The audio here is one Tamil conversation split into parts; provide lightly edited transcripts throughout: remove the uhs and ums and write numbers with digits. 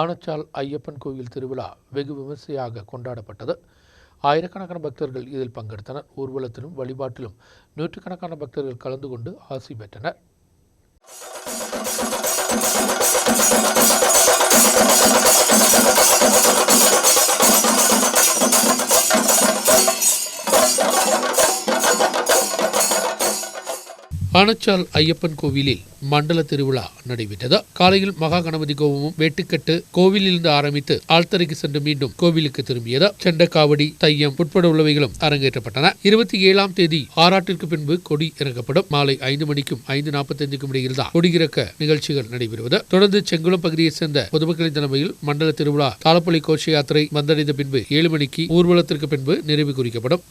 ஆனச்சால் ஐயப்பன் கோவில் திருவிழா வெகு விமர்சையாக கொண்டாடப்பட்டது. ஆயிரக்கணக்கான பக்தர்கள் இதில் பங்கெடுத்தனர். ஊர்வலத்திலும் வழிபாட்டிலும் நூற்றுக்கணக்கான பக்தர்கள் கலந்து கொண்டு ஆசி பெற்றனர். ஆனச்சால் ஐயப்பன் கோவிலில் மண்டல திருவிழா நடைபெற்றது. காலையில் மகா கணபதி கோபமும் வேட்டுக்கட்டு கோவிலிருந்து ஆரம்பித்து ஆழ்த்தறைக்கு சென்று மீண்டும் கோவிலுக்கு திரும்பியது. செண்டக்காவடி, தையம் உட்பட உள்ளவைகளும் அரங்கேற்றப்பட்டன. 27ஆம் தேதி ஆராட்டிற்கு பின்பு கொடி இறக்கப்படும். மாலை 5 மணிக்கும் 5:45க்கும் இடையில் தான் கொடியிறக்க நிகழ்ச்சிகள் நடைபெறுவது. தொடர்ந்து செங்குளம் பகுதியைச் சேர்ந்த பொதுமக்களின் தலைமையில் மண்டல திருவிழா தாளப்பள்ளி கோஷ யாத்திரை வந்தடைந்த பின்பு 7 மணிக்கு ஊர்வலத்திற்கு பின்பு நிறைவு குறிக்கப்படும்.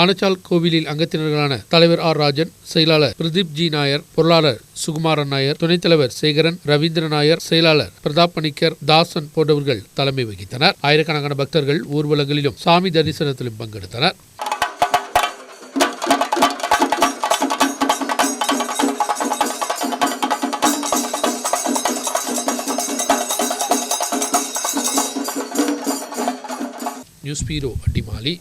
ஆனச்சால் கோவிலில் அங்கத்தினர்களான தலைவர் ஆர் ராஜன், செயலாளர் பிரதீப் ஜி நாயர், பொருளாளர் சுகுமாரன் நாயர், துணைத் தலைவர் சேகரன், ரவீந்திர நாயர், செயலாளர் பிரதாப் பணிக்கர், தாசன் போன்றவர்கள் தலைமை வகித்தனர். ஆயிரக்கணக்கான பக்தர்கள் ஊர்வலங்களிலும் சாமி தரிசனத்திலும் பங்கெடுத்தனர். நியூஸ் பீரோ அடிமாலி.